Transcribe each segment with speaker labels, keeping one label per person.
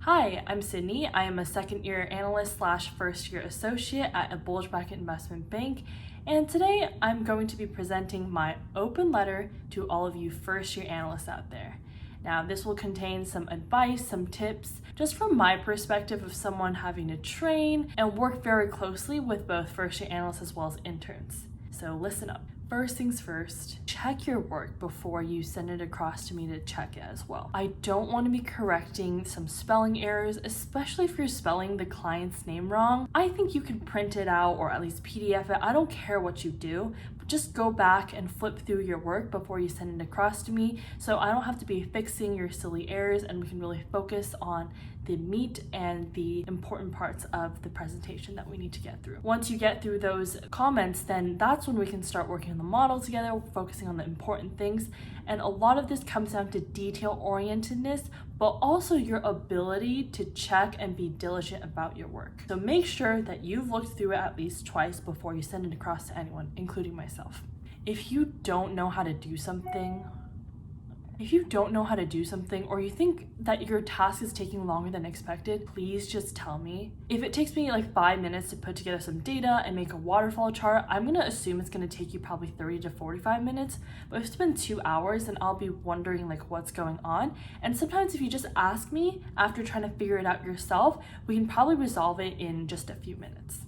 Speaker 1: Hi, I'm Sydney. I am a second year analyst / first year associate at a bulge bracket investment bank. And today I'm going to be presenting my open letter to all of you first year analysts out there. Now, this will contain some advice, some tips, just from my perspective of someone having to train and work very closely with both first year analysts as well as interns. So listen up. First things first, check your work before you send it across to me to check it as well. I don't want to be correcting some spelling errors, especially if you're spelling the client's name wrong. I think you can print it out or at least PDF it. I don't care what you do, but just go back and flip through your work before you send it across to me so I don't have to be fixing your silly errors and we can really focus on the meat and the important parts of the presentation that we need to get through. Once you get through those comments, then that's when we can start working on the model together, focusing on the important things. And a lot of this comes down to detail-orientedness, but also your ability to check and be diligent about your work. So make sure that you've looked through it at least twice before you send it across to anyone, including myself. If you don't know how to do something, or you think that your task is taking longer than expected, please just tell me. If it takes me like 5 minutes to put together some data and make a waterfall chart, I'm gonna assume it's gonna take you probably 30 to 45 minutes. But if it's been 2 hours, then I'll be wondering like what's going on. And sometimes if you just ask me after trying to figure it out yourself, we can probably resolve it in just a few minutes.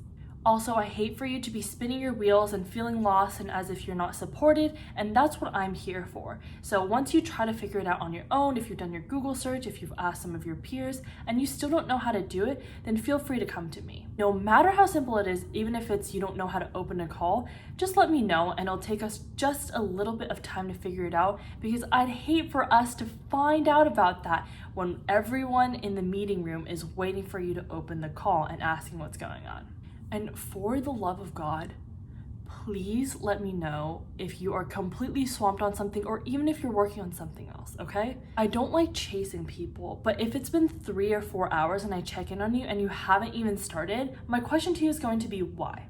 Speaker 1: Also, I hate for you to be spinning your wheels and feeling lost and as if you're not supported, and that's what I'm here for. So once you try to figure it out on your own, if you've done your Google search, if you've asked some of your peers, and you still don't know how to do it, then feel free to come to me. No matter how simple it is, even if it's you don't know how to open a call, just let me know and it'll take us just a little bit of time to figure it out because I'd hate for us to find out about that when everyone in the meeting room is waiting for you to open the call and asking what's going on. And for the love of God, please let me know if you are completely swamped on something or even if you're working on something else, okay? I don't like chasing people, but if it's been 3 or 4 hours and I check in on you and you haven't even started, my question to you is going to be why?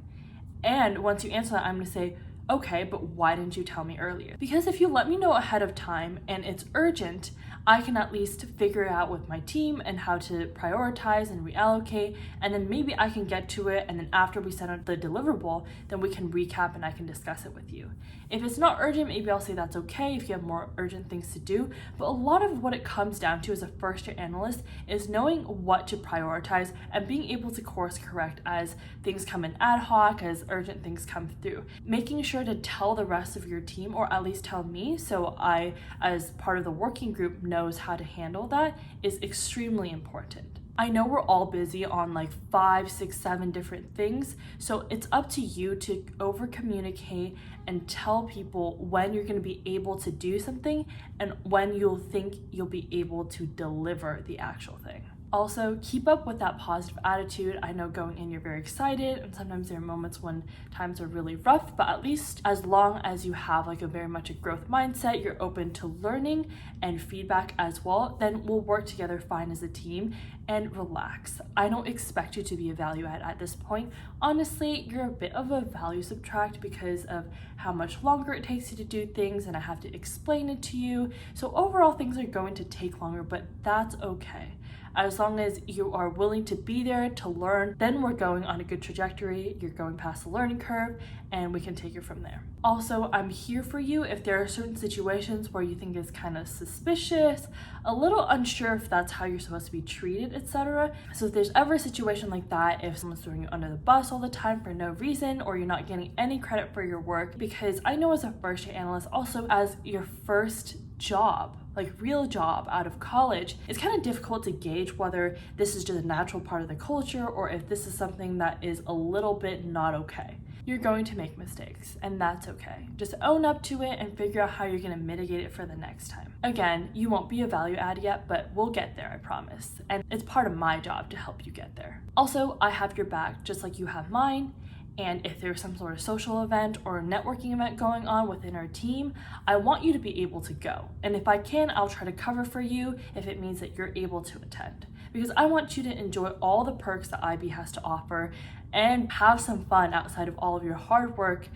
Speaker 1: And once you answer that, I'm gonna say, okay, but why didn't you tell me earlier? Because if you let me know ahead of time and it's urgent, I can at least figure it out with my team and how to prioritize and reallocate, and then maybe I can get to it, and then after we send out the deliverable, then we can recap and I can discuss it with you. If it's not urgent, maybe I'll say that's okay if you have more urgent things to do, but a lot of what it comes down to as a first year analyst is knowing what to prioritize and being able to course correct as things come in ad hoc, as urgent things come through. Making sure to tell the rest of your team, or at least tell me, so I, as part of the working group, knows how to handle that is extremely important. I know we're all busy on like 5, 6, 7 different things, so it's up to you to over communicate and tell people when you're going to be able to do something and when you'll think you'll be able to deliver the actual thing. Also, keep up with that positive attitude. I know going in you're very excited and sometimes there are moments when times are really rough, but at least as long as you have like a very much a growth mindset, you're open to learning and feedback as well, then we'll work together fine as a team and relax. I don't expect you to be a value add at this point. Honestly, you're a bit of a value subtract because of how much longer it takes you to do things and I have to explain it to you. So overall things are going to take longer, but that's okay. As long as you are willing to be there to learn, then we're going on a good trajectory. You're going past the learning curve and we can take it from there. Also, I'm here for you if there are certain situations where you think it's kind of suspicious, a little unsure if that's how you're supposed to be treated, etc. So if there's ever a situation like that, if someone's throwing you under the bus all the time for no reason, or you're not getting any credit for your work, because I know as a first year analyst, also as your first job, like real job out of college, it's kind of difficult to gauge whether this is just a natural part of the culture or if this is something that is a little bit not okay. You're going to make mistakes and that's okay. Just own up to it and figure out how you're going to mitigate it for the next time. Again, you won't be a value add yet, but we'll get there, I promise. And it's part of my job to help you get there. Also, I have your back just like you have mine. And if there's some sort of social event or networking event going on within our team, I want you to be able to go. And if I can, I'll try to cover for you if it means that you're able to attend. because I want you to enjoy all the perks that IB has to offer and have some fun outside of all of your hard work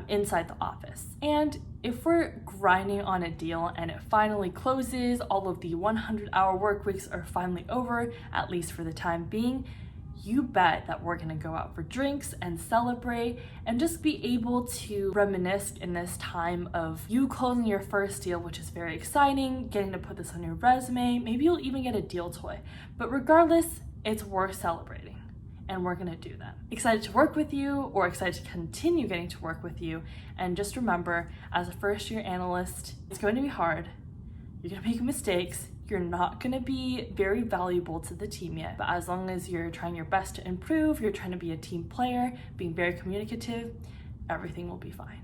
Speaker 1: inside the office. And if we're grinding on a deal and it finally closes, all of the 100-hour work weeks are finally over, at least for the time being, you bet that we're gonna go out for drinks and celebrate and just be able to reminisce in this time of you closing your first deal, which is very exciting, getting to put this on your resume. Maybe you'll even get a deal toy. But regardless, it's worth celebrating. And we're gonna do that. Excited to work with you, or excited to continue getting to work with you. And just remember, as a first-year analyst, it's going to be hard. You're gonna make mistakes. You're not gonna be very valuable to the team yet, but as long as you're trying your best to improve, you're trying to be a team player, being very communicative, everything will be fine.